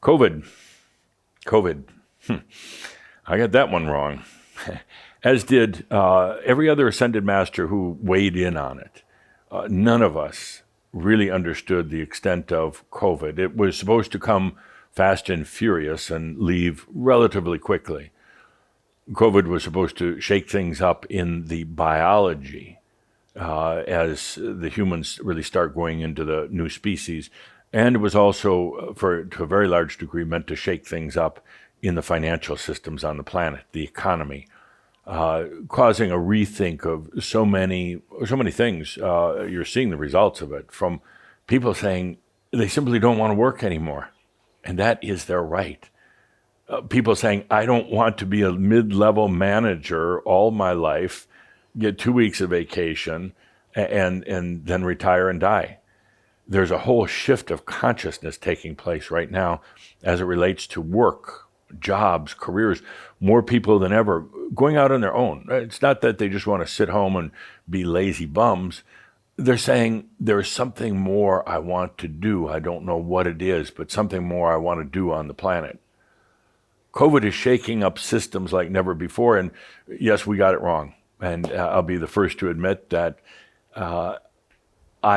COVID. I got that one wrong, as did every other ascended master who weighed in on it. None of us really understood the extent of COVID. It was supposed to come fast and furious and leave relatively quickly. COVID was supposed to shake things up in the biology as the humans really start going into the new species. And it was also, to a very large degree, meant to shake things up in the financial systems on the planet, the economy, causing a rethink of so many things. You're seeing the results of it from people saying they simply don't want to work anymore. And that is their right. People saying, I don't want to be a mid-level manager all my life, get 2 weeks of vacation, and then retire and die. There's a whole shift of consciousness taking place right now as it relates to work, jobs, careers. More people than ever going out on their own. It's not that they just want to sit home and be lazy bums. They're saying there's something more I want to do. I don't know what it is, but something more I want to do on the planet. COVID is shaking up systems like never before. And yes, we got it wrong. And I'll be the first to admit that I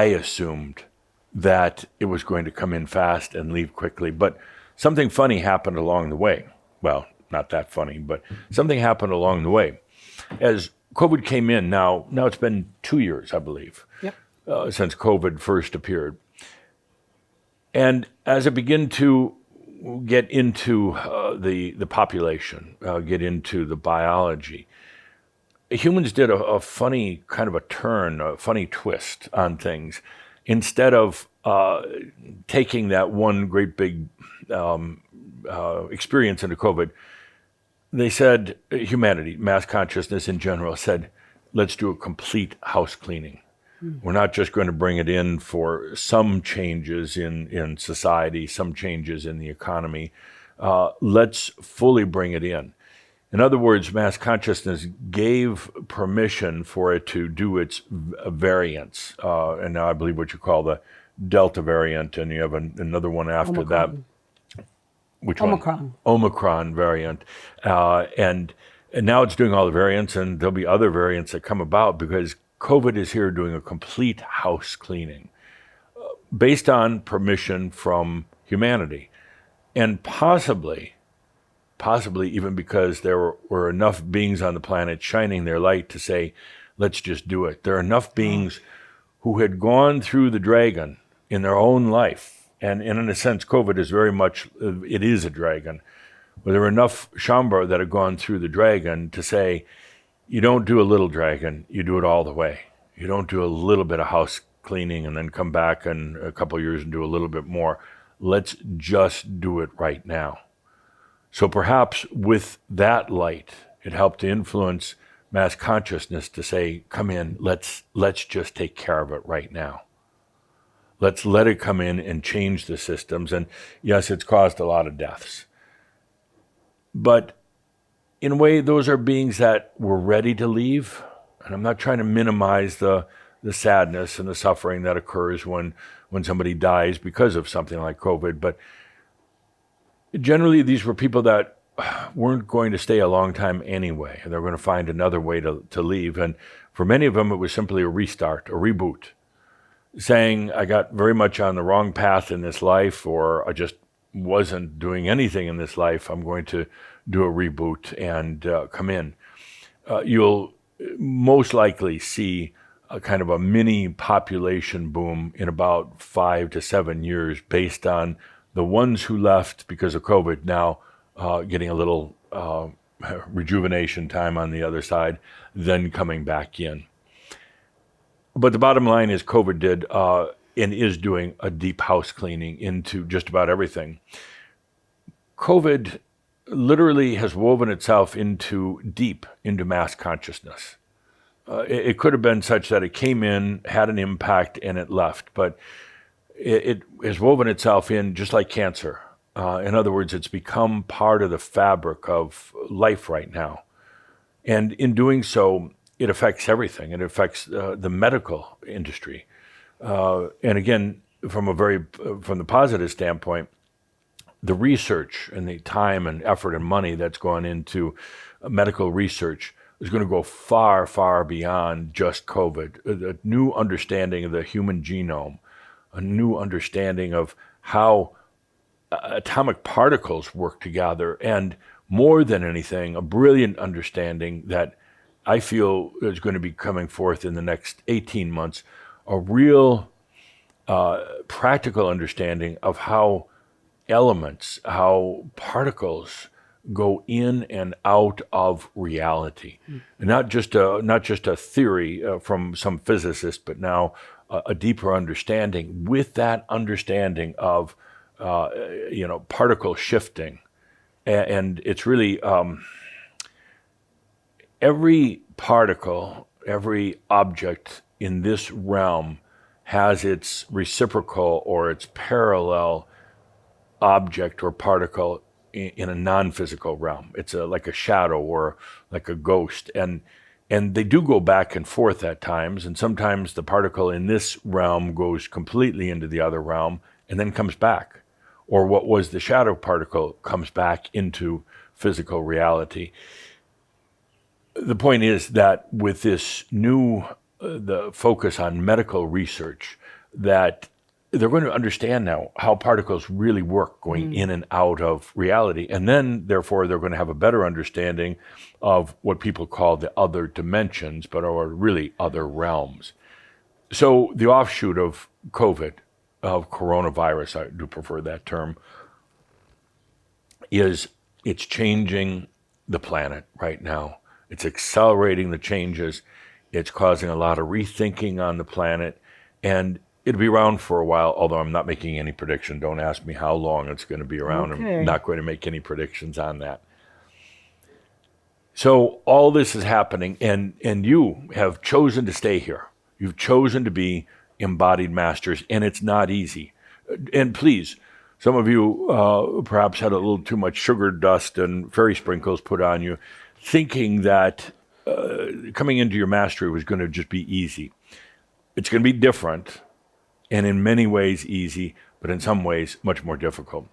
assumed that it was going to come in fast and leave quickly. But something funny happened along the way. Well, not that funny, but something happened along the way. As COVID came in, now it's been 2 years, I believe, since COVID first appeared. And as it began to get into the population, get into the biology, humans did a funny kind of a turn, a funny twist on things. Instead of taking that one great big experience into COVID, they said, humanity, mass consciousness in general, said, let's do a complete house cleaning. We're not just going to bring it in for some changes in society, some changes in the economy. Let's fully bring it in. In other words, mass consciousness gave permission for it to do its variants. And now I believe what you call the Delta variant, and you have another one after Omicron. that. Which Omicron. one? Omicron variant. And now it's doing all the variants, and there'll be other variants that come about because COVID is here doing a complete house cleaning based on permission from humanity. And possibly even because there were enough beings on the planet shining their light to say, let's just do it. There are enough beings who had gone through the dragon in their own life. And in a sense, COVID is very much, it is a dragon. But there were enough Shambhar that had gone through the dragon to say, you don't do a little dragon, you do it all the way. You don't do a little bit of house cleaning and then come back in a couple of years and do a little bit more. Let's just do it right now. So perhaps with that light, it helped to influence mass consciousness to say, come in, let's just take care of it right now. Let's let it come in and change the systems. And yes, it's caused a lot of deaths. But in a way, those are beings that were ready to leave. And I'm not trying to minimize the sadness and the suffering that occurs when somebody dies because of something like COVID. But generally, these were people that weren't going to stay a long time anyway. And they're going to find another way to leave. And for many of them, it was simply a restart, a reboot, saying, I got very much on the wrong path in this life, or I just wasn't doing anything in this life. I'm going to do a reboot and come in. You'll most likely see a kind of a mini population boom in about 5 to 7 years based on the ones who left because of COVID now getting a little rejuvenation time on the other side, then coming back in. But the bottom line is COVID did and is doing a deep house cleaning into just about everything. COVID literally has woven itself into mass consciousness. It could have been such that it came in, had an impact, and it left. But it has woven itself in just like cancer. In other words, it's become part of the fabric of life right now. And in doing so, it affects everything. It affects the medical industry. And again, from the positive standpoint, the research and the time and effort and money that's gone into medical research is going to go far, far beyond just COVID. A new understanding of the human genome, a new understanding of how atomic particles work together, and more than anything, a brilliant understanding that I feel is going to be coming forth in the next 18 months, a real practical understanding of how elements, how particles go in and out of reality. Not just a theory from some physicist, but now a deeper understanding. With that understanding of particle shifting, and it's really every particle, every object in this realm has its reciprocal or its parallel object or particle in a non-physical realm. It's like a shadow or like a ghost, and they do go back and forth at times, and sometimes the particle in this realm goes completely into the other realm and then comes back, or what was the shadow particle comes back into physical reality. The point is that with this new the focus on medical research, that they're going to understand now how particles really work going in and out of reality. And then, therefore, they're going to have a better understanding of what people call the other dimensions, but are really other realms. So the offshoot of COVID, of coronavirus, I do prefer that term, is it's changing the planet right now. It's accelerating the changes. It's causing a lot of rethinking on the planet. And it'll be around for a while, although I'm not making any prediction. Don't ask me how long it's going to be around. Okay. I'm not going to make any predictions on that. So all this is happening, and you have chosen to stay here. You've chosen to be embodied masters, and it's not easy. And please, some of you perhaps had a little too much sugar dust and fairy sprinkles put on you, thinking that coming into your mastery was going to just be easy. It's going to be different, and in many ways easy, but in some ways much more difficult.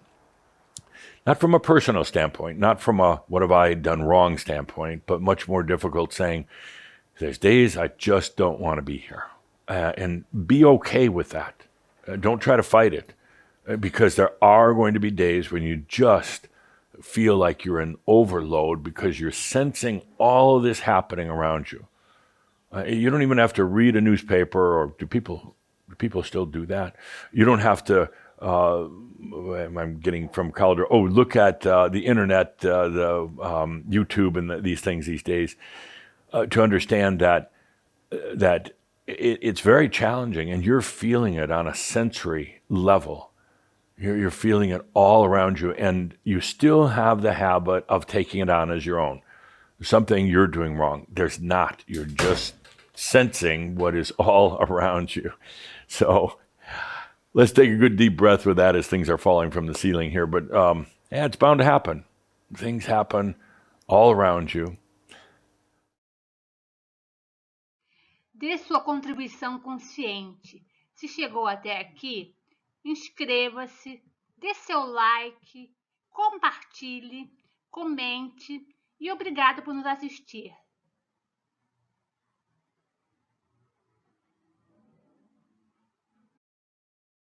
Not from a personal standpoint, not from a what have I done wrong standpoint, but much more difficult saying, there's days I just don't want to be here. And be okay with that. Don't try to fight it, because there are going to be days when you just feel like you're in overload because you're sensing all of this happening around you. You don't even have to read a newspaper, or do people still do that? You don't have to, I'm getting from Calder, look at the internet, the YouTube and these things these days, to understand that it's very challenging, and you're feeling it on a sensory level. You're feeling it all around you, and you still have the habit of taking it on as your own. Something you're doing wrong. There's not. You're just sensing what is all around you. So let's take a good deep breath with that as things are falling from the ceiling here. But it's bound to happen. Things happen all around you. Dê sua contribuição consciente. Se chegou até aqui, inscreva-se, dê seu like, compartilhe, comente e obrigado por nos assistir.